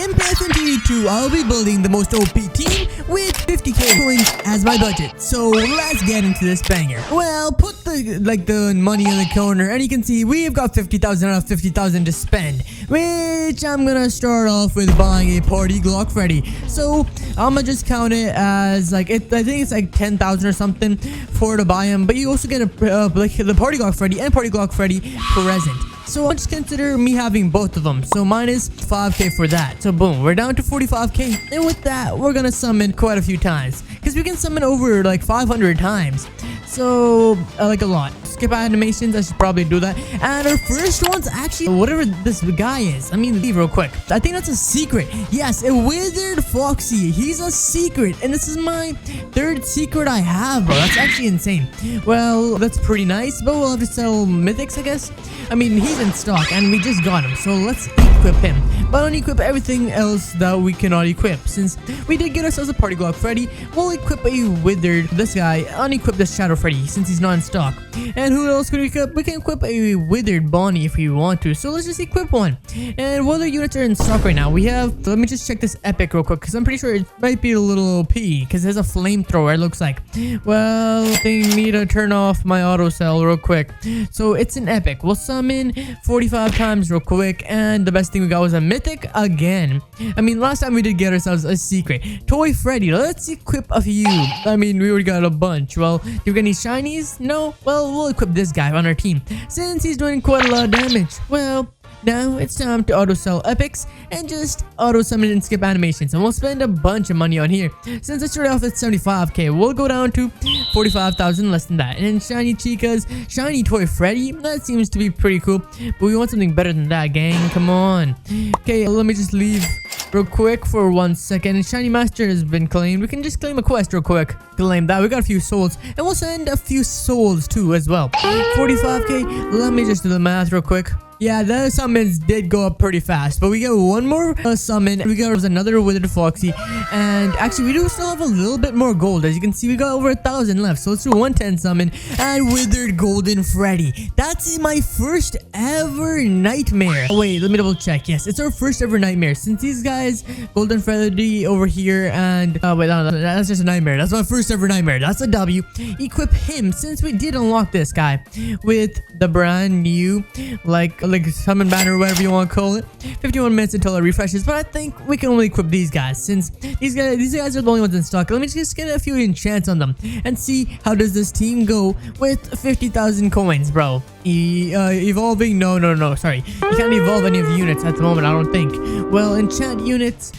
in Python TV2, I'll be building the most OP team with 50k coins as my budget. So let's get into this banger. Well, put the money in the corner, and you can see we've got 50,000 out of 50,000 to spend, which I'm gonna start off with buying a party Glock Freddy. So I'm gonna just count it as like I think it's like 10,000 or something for to buy him. But you also get a like the party Glock Freddy and party Glock Freddy present. So I'll just consider me having both of them. So minus 5k for that. So boom, we're down to 45k. And with that, we're gonna summon quite a few times, because we can summon over like 500 times. So like a lot. Skip animations, I should probably do that. And our first one's actually whatever this guy is. I mean, leave real quick. I think that's a secret. Yes, a withered foxy. He's a secret, and this is my third secret I have, bro. That's actually insane. Well, that's pretty nice, but we'll have to sell mythics, I guess. I mean, he's in stock and we just got him, so let's equip him, but unequip everything else that we cannot equip. Since we did get ourselves a party Glock Freddy, we'll equip a withered this guy, unequip the Shadow Freddy since he's not in stock. And who else could we equip? We can equip a withered Bonnie if we want to, so let's just equip one. And what other units are in stock right now? We have, let me just check this epic real quick, because I'm pretty sure it might be a little OP, because there's a flamethrower, it looks like. Well, they need to turn off my auto cell real quick. So it's an epic. We'll summon 45 times real quick, and the best thing we got was a mythic again. I mean, last time we did get ourselves a secret Toy Freddy. Let's equip a few. I mean, we already got a bunch. Well, do we get any shinies? No. Well, we'll equip this guy on our team since he's doing quite a lot of damage. Well, now it's time to auto sell epics and just auto summon and skip animations, and we'll spend a bunch of money on here. Since I started off at 75k, we'll go down to 45,000, less than that. And then shiny chicas, shiny Toy Freddy, that seems to be pretty cool, but we want something better than that, gang. Come on. Okay, let me just leave real quick for 1 second. And shiny master has been claimed. We can just claim a quest real quick. Claim that. We got a few souls, and we'll send a few souls too as well. 45k. Let me just do the math real quick. Yeah, the summons did go up pretty fast, but we got one more summon. We got another withered foxy, and actually we do still have a little bit more gold. As you can see, we got over 1,000 left, so let's do 110 summon and withered golden Freddy. That's my first ever nightmare. Oh, wait, let me double check. Yes, it's our first ever nightmare, since these guys, golden Freddy over here, and wait, no, that's just a nightmare. That's my first ever nightmare. That's a W. Equip him, since we did unlock this guy with the brand new like summon banner or whatever you want to call it. 51 minutes until it refreshes, but I think we can only equip these guys, since these guys are the only ones in stock. Let me just get a few enchants on them and see how does this team go with 50,000 coins, bro. Evolving, no, sorry, you can't evolve any of the units at the moment, I don't think. Well, enchant units,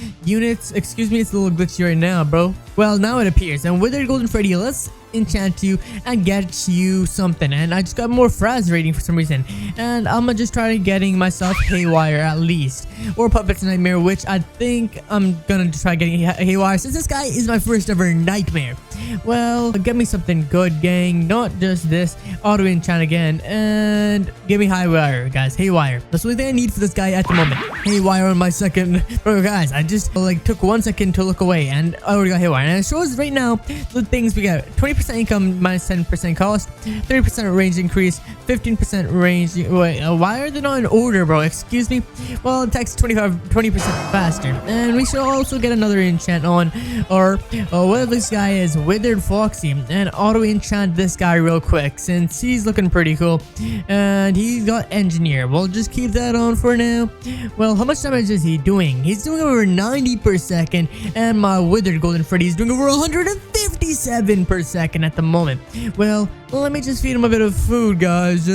excuse me, it's a little glitchy right now, bro. Well, now it appears, and withered golden Freddy, let's enchant you and get you something. And I just got more Fraz rating for some reason, and I'm gonna just try getting myself Haywire at least, or Puppet's Nightmare, which I think I'm gonna try getting Haywire, since this guy is my first ever nightmare. Well, get me something good, gang, not just this. Auto enchant again, and give me Haywire, guys. Haywire, that's the only thing I need for this guy at the moment. Haywire on my second. Bro, guys, I just like took 1 second to look away, and I already got Haywire. And it shows right now the things we got: 20% income minus 10% cost, 30% range increase, 15% range. Wait, why are they not in order, bro? Excuse me. Well, it takes 20% faster, and we should also get another enchant on, or whatever this guy is, withered foxy, and auto enchant this guy real quick, since he's looking pretty cool, and he's got engineer. We'll just keep that on for now. Well, how much damage is he doing? He's doing over 90 per second, and my withered golden Freddy is doing over 157 per second at the moment. Well, let me just feed him a bit of food, guys.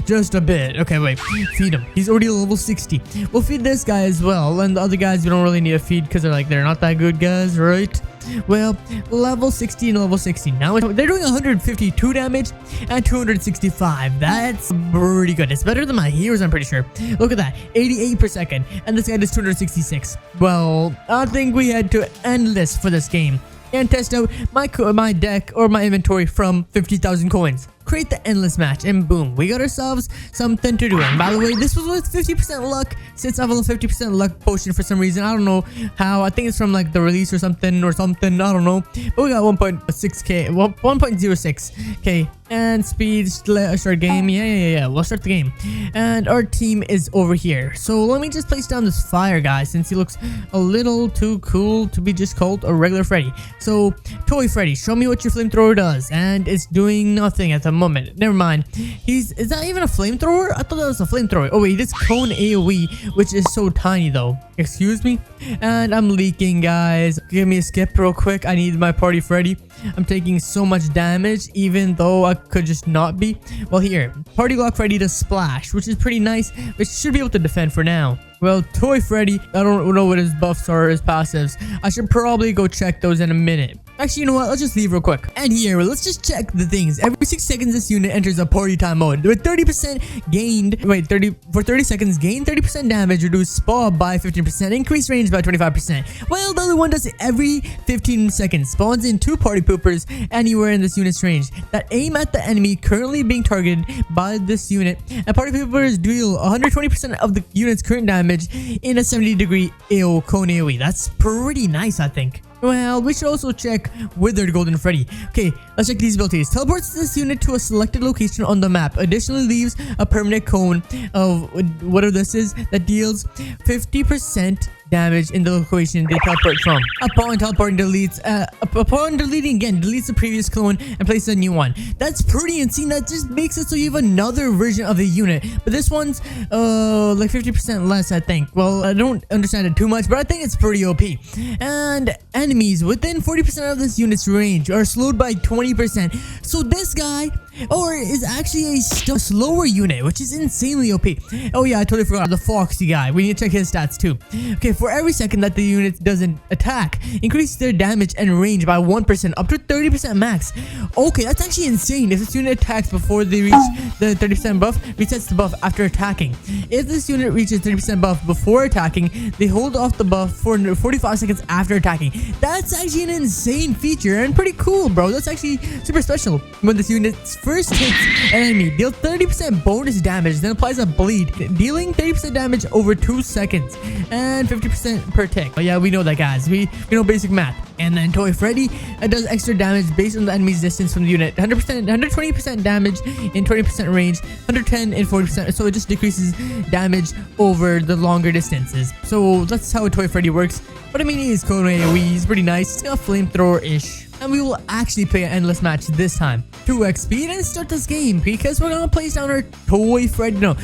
Just a bit. Okay, wait. Feed him. He's already level 60. We'll feed this guy as well. And the other guys we don't really need to feed, because they're not that good, guys, right? Well, level 60 and level 60. Now they're doing 152 damage and 265. That's pretty good. It's better than my heroes, I'm pretty sure. Look at that. 88 per second. And this guy does 266. Well, I think we head to endless for this game and test out my deck or my inventory from 50,000 coins. Create the endless match, and boom, we got ourselves something to do. And by the way, this was with 50% luck, since I have a 50% luck potion for some reason. I don't know how. I think it's from like the release or something. I don't know. But we got 1.06k, 1.06k And speed, start game. Yeah. We'll start the game. And our team is over here. So let me just place down this fire guy since he looks a little too cool to be just called a regular Freddy. So, Toy Freddy, show me what your flamethrower does. And it's doing nothing at the moment. Never mind. Is that even a flamethrower? I thought that was a flamethrower. Oh wait, it is cone AoE, which is so tiny though. Excuse me? And I'm leaking, guys. Give me a skip real quick. I need my party Freddy. I'm taking so much damage, even though I could just not be. Well, here, Party Glock Freddy does splash, which is pretty nice, which should be able to defend for now. Well, Toy Freddy, I don't know what his buffs are or his passives. I should probably go check those in a minute. Actually, you know what? Let's just leave real quick. And here, let's just check the things. Every 6 seconds, this unit enters a party time mode. With 30% gained, for 30 seconds, gain 30% damage, reduce spawn by 15%, increase range by 25%. Well, the other one does it every 15 seconds. Spawns in 2 party poopers anywhere in this unit's range that aim at the enemy currently being targeted by this unit. And party poopers deal 120% of the unit's current damage in a 70-degree cone AoE. That's pretty nice, I think. Well, we should also check Withered Golden Freddy. Okay, let's check these abilities. Teleports this unit to a selected location on the map. Additionally, leaves a permanent cone of whatever this is that deals 50% damage in the location they teleport from. Upon teleporting, upon deleting again, deletes the previous clone and places a new one. That's pretty insane. That just makes it so you have another version of the unit. But this one's like 50% less, I think. Well, I don't understand it too much, but I think it's pretty OP. And enemies within 40% of this unit's range are slowed by 20%. So this guy is actually a slower unit, which is insanely OP. Oh yeah, I totally forgot the Foxy guy. We need to check his stats too. Okay, for every second that the unit doesn't attack, increase their damage and range by 1%, up to 30% max. Okay, that's actually insane. If this unit attacks before they reach the 30% buff, resets the buff after attacking. If this unit reaches 30% buff before attacking, they hold off the buff for 45 seconds after attacking. That's actually an insane feature and pretty cool, bro. That's actually super special. When this unit first hits an enemy, deal 30% bonus damage, then applies a bleed, dealing 30% damage over 2 seconds and 50% per tick. Oh yeah, we know that, guys. We know basic math. And then Toy Freddy does extra damage based on the enemy's distance from the unit. 100%, 120% damage in 20% range, 110 in 40%. So it just decreases damage over the longer distances. So that's how Toy Freddy works. But I mean, he's cone AoE. He's pretty nice. It's got flamethrower-ish. And we will actually play an endless match this time. 2x speed and start this game because we're gonna place down our Toy Freddy. No.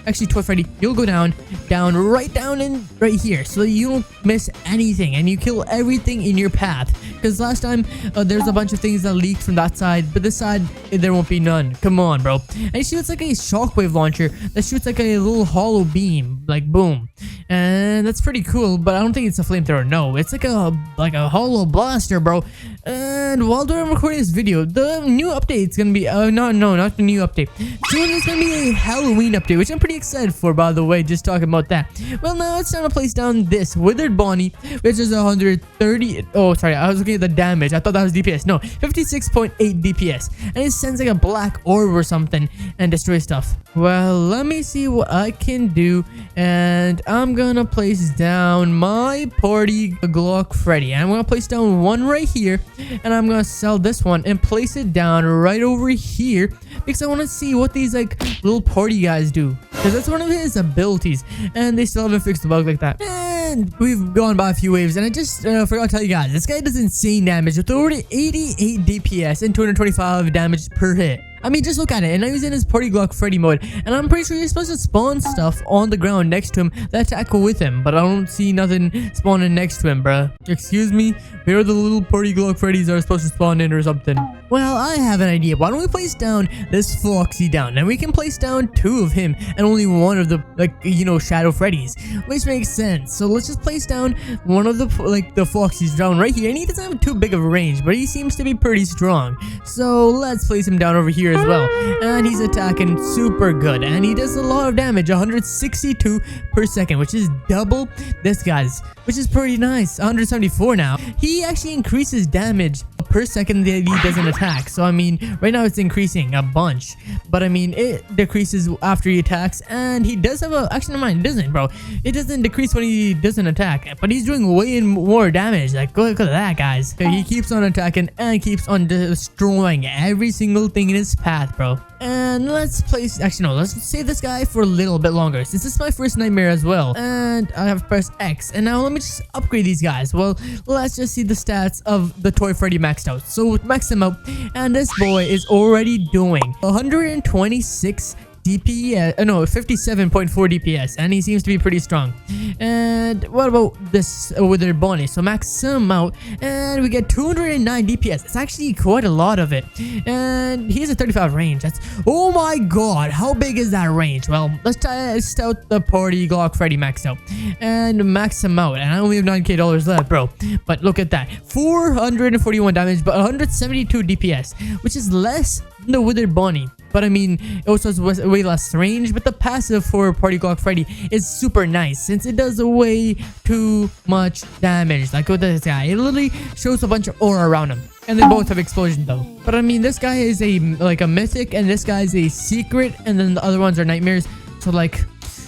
Actually, Toy Freddy, you'll go down, right down and right here so that you don't miss anything and you kill everything in your path. Because last time, there's a bunch of things that leaked from that side, but this side, there won't be none. Come on, bro. And it shoots like a shockwave launcher that shoots like a little hollow beam, like boom. And that's pretty cool, but I don't think it's a flamethrower. No, it's like a hollow blaster, bro. And while I'm recording this video, the new update is gonna be not the new update. Soon there's gonna be a Halloween update, which I'm pretty excited for, by the way, just talking about that. Well, now it's time to place down this Withered Bonnie, which is 130. Oh, sorry, I was looking at the damage. I thought that was DPS. No, 56.8 DPS. And it sends like a black orb or something and destroys stuff. Well, let me see what I can do. And I'm gonna place down my Party Glock Freddy. I'm gonna place down one right here. And I'm gonna sell this one and place it down right over here because I want to see what these like little party guys do, because that's one of his abilities and they still haven't fixed the bug like that. And we've gone by a few waves and I just forgot to tell you guys, this guy does insane damage with over 88 DPS and 225 damage per hit. I mean, just look at it. And now he's in his Party Glock Freddy mode. And I'm pretty sure you're supposed to spawn stuff on the ground next to him that attack with him. But I don't see nothing spawning next to him, bruh. Excuse me? Where are the little Party Glock Freddies are supposed to spawn in or something? Well, I have an idea. Why don't we place down this Foxy down? And we can place down 2 of him and only 1 of the, like, you know, Shadow Freddies. Which makes sense. So let's just place down one of the, like, the Foxys down right here. And he doesn't have too big of a range, but he seems to be pretty strong. So let's place him down over here here as well. And he's attacking super good. And he does a lot of damage, 162 per second, which is double this guy's, which is pretty nice. 174 now. He actually increases damage per second that he doesn't attack. So I mean, right now it's increasing a bunch, but I mean it decreases after he attacks. And he does have a, actually never mind, it doesn't, bro. It doesn't decrease when he doesn't attack, but he's doing way more damage. Like look at that, guys. He keeps on attacking and keeps on destroying every single thing in his path, bro. And let's place, actually no, let's save this guy for a little bit longer, since this is my first nightmare as well. And I have pressed X, and now let me just upgrade these guys. Well, let's just see the stats of the Toy Freddy maxed out. So max him out, and this boy is already doing 126 DPS, no, 57.4 DPS, and he seems to be pretty strong. And what about this withered bunny? So max him out, and we get 209 DPS. It's actually quite a lot of it. And he has a 35 range. That's, oh my god, how big is that range? Well, let's test out the Party Glock Freddy maxed out and max him out. And I only have $9K left, bro. But look at that, 441 damage, but 172 DPS, which is less than the withered bunny. But I mean, it also has way less range, but the passive for Party Glock Freddy is super nice, since it does way too much damage. Like with this guy, it literally shows a bunch of aura around him. And they both have explosion though. But I mean, this guy is a mythic, and this guy is a secret, and then the other ones are nightmares. So like,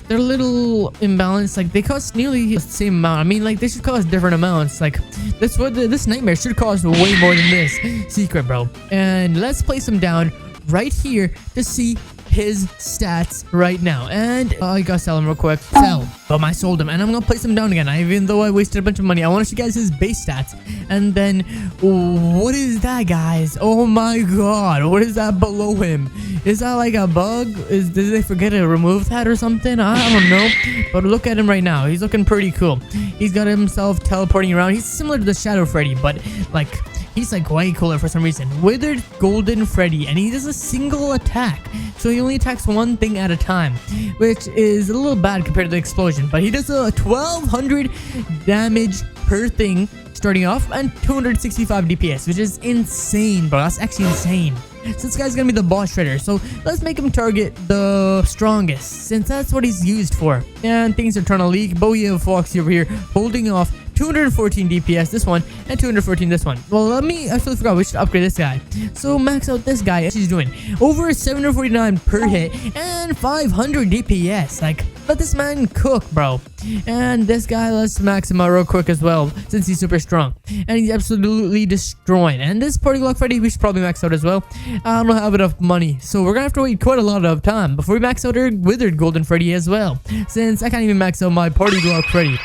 they're a little imbalanced. Like they cost nearly the same amount. I mean, like they should cost different amounts. Like this nightmare should cost way more than this secret, bro. And let's place him down right here to see his stats right now. And I gotta sell him real quick. Sell. But I sold him, and I'm gonna place him down again. Even though I wasted a bunch of money, I want to show you guys his base stats. And then what is that, guys? Oh my god, what is that below him? Is that like a bug? Did they forget to remove that or something? I don't know. But look at him right now. He's looking pretty cool. He's got himself teleporting around. He's similar to the Shadow Freddy, but like he's like way cooler for some reason. Withered Golden Freddy, and he does a single attack, so he only attacks one thing at a time, which is a little bad compared to the explosion. But he does a 1200 damage per thing starting off, and 265 DPS, which is insane, bro. That's actually insane. So this guy's gonna be the boss shredder, so let's make him target the strongest, since that's what he's used for. And things are trying to leak, but we have Foxy over here holding off 214 DPS this one, and 214 this one. Well, I totally forgot we should upgrade this guy. So max out this guy. She's doing over 749 per hit and 500 DPS. Like, let this man cook, bro. And this guy, let's max him out real quick as well, since he's super strong. And he's absolutely destroying. And this Party Glock Freddy, we should probably max out as well. I don't have enough money, so we're gonna have to wait quite a lot of time before we max out our Withered Golden Freddy as well, since I can't even max out my Party Glock Freddy.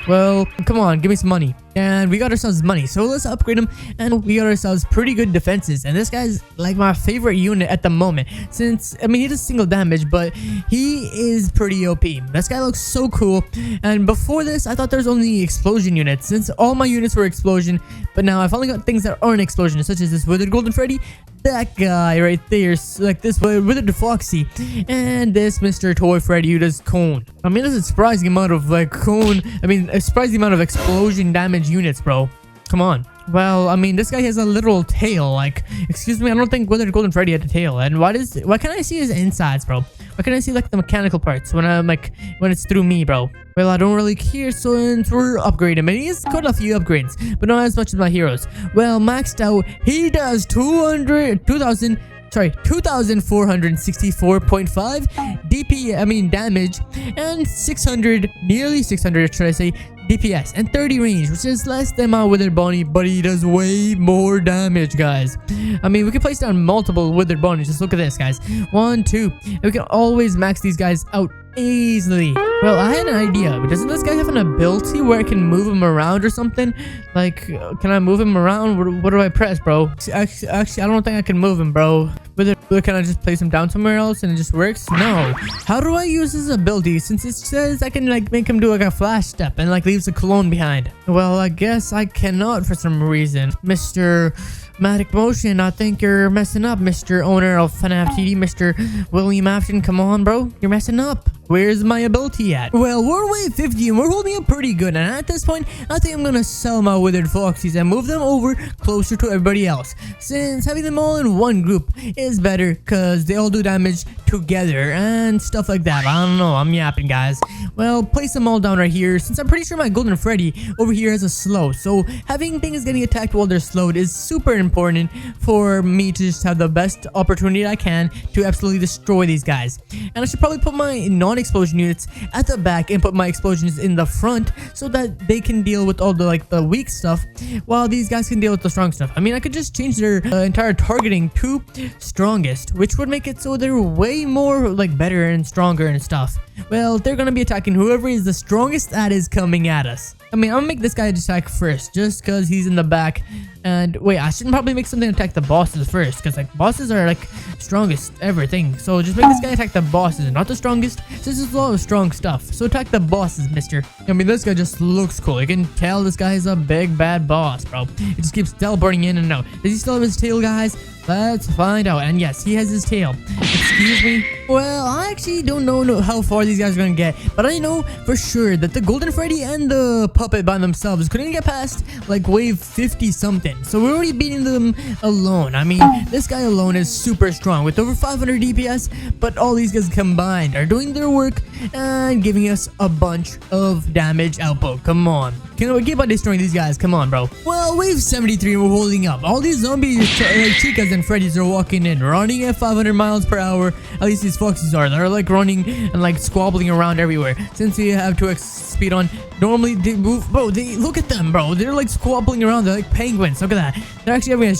Well, come on, give me some money. And we got ourselves money, so let's upgrade him. And we got ourselves pretty good defenses, and this guy's like my favorite unit at the moment, since I mean he does single damage, but he is pretty OP. This guy looks so cool. And before this, I thought there was only explosion units, since all my units were explosion, but now I've only got things that aren't explosion, such as this Withered Golden Freddy, that guy right there, like this Withered Foxy, and this Mr. Toy Freddy who does cone. I mean, there's a surprising amount of like cone, a surprising amount of explosion damage units, bro. Come on. Well, I mean, this guy has a literal tail. Like, excuse me, I don't think Withered Golden Freddy had a tail. And why can't I see his insides, bro? Why can't I see like the mechanical parts when when it's through me, bro? Well, I don't really care, since we're upgrading him, and he's got a few upgrades, but not as much as my heroes. Well, maxed out, he does 2,464.5 damage, and 600, nearly 600, should I say, DPS, and 30 range, which is less than my Withered Bunny, but he does way more damage, guys. I mean, we can place down multiple Withered Bunnies. Just look at this, guys. 1, 2, and we can always max these guys out easily. Well, I had an idea. Doesn't this guy have an ability where I can move him around or something? Like, can I move him around? What do I press, bro? Actually, I don't think I can move him, bro. Can I just place him down somewhere else and it just works? No. How do I use his ability, since it says I can like make him do like a flash step and like leaves a clone behind? Well, I guess I cannot for some reason. Mr. Matic Motion, I think you're messing up, Mr. Owner of FNAF TD, Mr. William Afton. Come on, bro. You're messing up. Where's my ability at? Well, we're wave 50 and we're holding up pretty good. And at this point, I think I'm gonna sell my withered foxies and move them over closer to everybody else. Since having them all in one group is better because they all do damage together and stuff like that. I don't know. I'm yapping, guys. Well, place them all down right here. Since I'm pretty sure my Golden Freddy over here has a slow. So having things getting attacked while they're slowed is super important for me to just have the best opportunity I can to absolutely destroy these guys. And I should probably put my non-explosion units at the back and put my explosions in the front so that they can deal with all the weak stuff while these guys can deal with the strong stuff. I mean, I could just change their entire targeting to strongest, which would make it so they're way more better and stronger and stuff. Well, they're gonna be attacking whoever is the strongest that is coming at us. I mean, I'm gonna make this guy attack first just because he's in the back. And wait, I should probably make something attack the bosses first because bosses are strongest everything. So just make this guy attack the bosses, not the strongest, since there's a lot of strong stuff. So attack the bosses, mister. I mean, this guy just looks cool. You can tell this guy is a big bad boss, bro. He just keeps teleporting in and out. Does he still have his tail, guys? Let's find out. And yes, he has his tail. Excuse me. Well, I actually don't know how far these guys are gonna get, but I know for sure that the Golden Freddy and the puppet by themselves couldn't get past wave 50 something. So we're already beating them alone. I mean, this guy alone is super strong with over 500 DPS, but all these guys combined are doing their work and giving us a bunch of damage output. Come on. Can we keep on destroying these guys? Come on, bro. Well, wave 73, we're holding up. All these zombie chicas and Freddies are walking in, running at 500 miles per hour. At least these foxies are. They're running and squabbling around everywhere. Since we have 2x speed on, normally they move. Bro, look at them, bro. They're squabbling around. They're like penguins. Look at that. They're actually having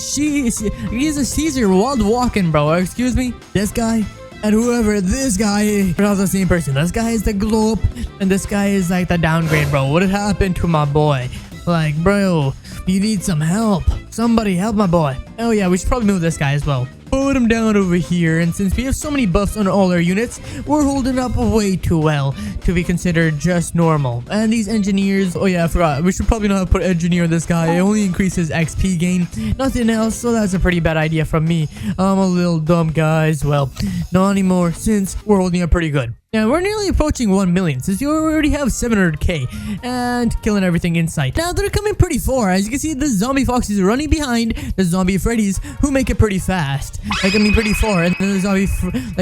he's a Caesar wild walking, bro. Excuse me. This guy and whoever this guy is, they're not the same person. This guy is the glow up and this guy is the downgrade, bro. What happened to my boy? Bro, you need some help. Somebody help my boy. Oh yeah, we should probably move this guy as well. Put him down over here, and since we have so many buffs on all our units, we're holding up way too well to be considered just normal. And these engineers, oh yeah, I forgot, we should probably not put engineer on this guy. It only increases XP gain, nothing else, so that's a pretty bad idea from me. I'm a little dumb, guys. Well, not anymore, since we're holding up pretty good. Yeah, we're nearly approaching 1 million since you already have 700k and killing everything in sight. Now they're coming pretty far. As you can see, the zombie foxes are running behind the zombie Freddies who make it pretty fast. Pretty far. And then the zombie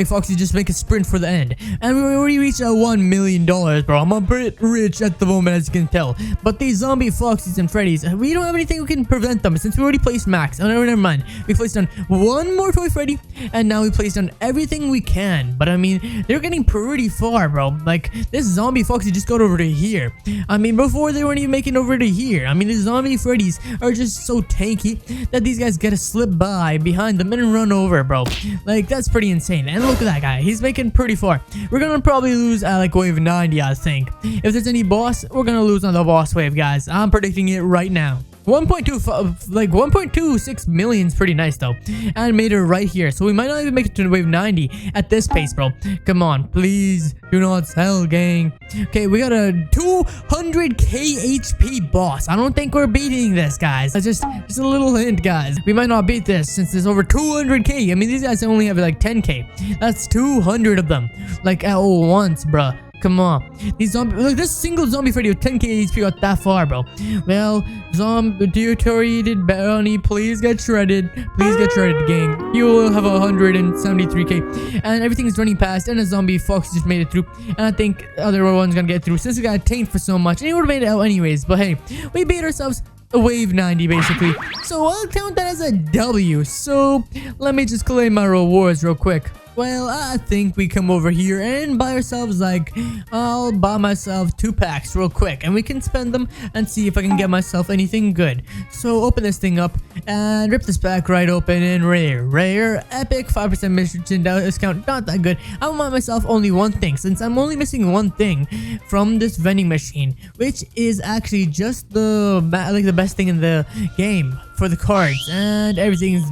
foxes just make a sprint for the end. And we already reached $1 million, bro. I'm a bit rich at the moment, as you can tell. But these zombie foxes and Freddies, we don't have anything we can prevent them since we already placed max. Oh, never mind. We placed on one more toy Freddy and now we placed on everything we can. But I mean, they're getting pretty far, bro. This zombie foxy just got over to here. I mean, before they weren't even making over to here. I mean, the zombie Freddies are just so tanky that these guys get to slip by behind them and run over, bro. That's pretty insane. And look at that guy. He's making pretty far. We're gonna probably lose at wave 90, I think. If there's any boss, we're gonna lose on the boss wave, guys. I'm predicting it right now. 1.26 million is pretty nice though, and made it right here, so we might not even make it to wave 90 at this pace, bro. Come on, please do not sell, gang. Okay, we got a 200k HP boss. I don't think we're beating this, guys. That's just a little hint, guys. We might not beat this since there's over 200k. I mean, these guys only have 10k. That's 200 of them at once, bruh. Come on. These zombies, this single zombie Freddy with 10k HP got that far, bro. Well, zombie deteriorated bounty, please get shredded. Please get shredded, gang. You will have 173k. And everything is running past, and a zombie fox just made it through. And I think the other one's gonna get through since we got tanked for so much. And he would have made it out anyways. But hey, we beat ourselves a wave 90 basically. So I'll count that as a W. So let me just claim my rewards real quick. Well, I think we come over here and buy ourselves I'll buy myself 2 packs real quick and we can spend them and see if I can get myself anything good. So open this thing up and rip this pack right open and rare, epic, 5% mission discount, not that good. I want myself only one thing since I'm only missing one thing from this vending machine, which is actually just the best thing in the game for the cards, and everything's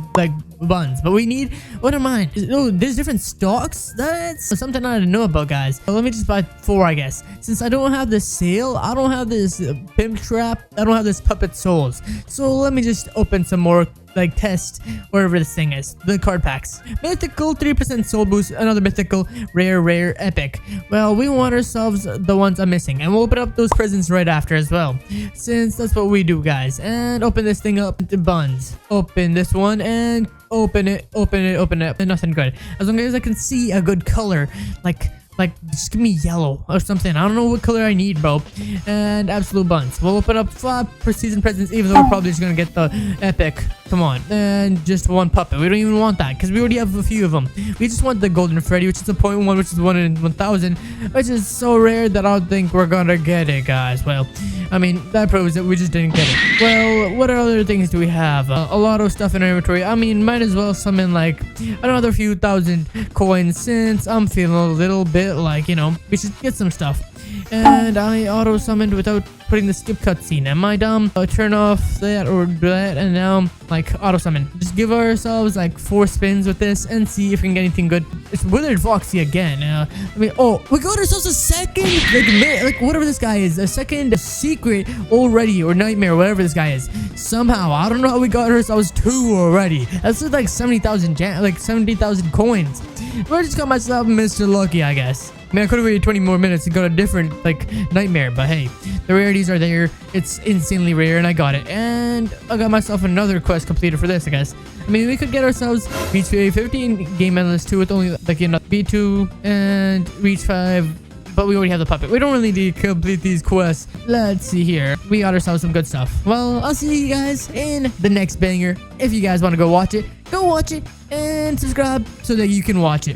buns. But we need, what am I? Oh, there's different stocks? That's something I didn't know about, guys. So let me just buy 4, I guess. Since I don't have this sale, I don't have this pimp trap, I don't have this puppet souls. So let me just open some more like test wherever this thing is. The card packs. Mythical, 3% soul boost, another mythical, rare, epic. Well, we want ourselves the ones I'm missing, and we'll open up those presents right after as well, since that's what we do, guys. And open this thing up to buns. Open this one and open it, and nothing good. As long as I can see a good color, like just give me yellow or something. I don't know what color I need, bro. And absolute buns. We'll open up 5 per season presents, even though we're probably just gonna get the epic. Come on. And just one puppet. We don't even want that because we already have a few of them. We just want the golden Freddy, which is a 0.1, which is 1 in 1,000, which is so rare that I don't think we're gonna get it, guys. Well, I mean, that proves that we just didn't get it. Well, what other things do we have? A lot of stuff in our inventory. I mean, might as well summon like another few thousand coins, since I'm feeling a little bit like, you know, we should get some stuff. And I auto summoned without putting the skip cutscene. Am I dumb? Turn off that or that, and now like auto summon. Just give ourselves like 4 spins with this and see if we can get anything good. It's Withered Foxy again. I mean, oh, we got ourselves a second like whatever this guy is, a second secret already, or nightmare, whatever this guy is. Somehow, I don't know how we got ourselves 2 already. That's like 70,000 coins. I just got myself Mr. Lucky, I guess. I mean, I could have waited 20 more minutes and got a different, like, nightmare. But hey, the rarities are there. It's insanely rare, and I got it. And I got myself another quest completed for this, I guess. I mean, we could get ourselves reach 15 game endless 2 with only, like, you know, B2 and reach 5. But we already have the puppet. We don't really need to complete these quests. Let's see here. We got ourselves some good stuff. Well, I'll see you guys in the next banger. If you guys want to go watch it, and subscribe so that you can watch it.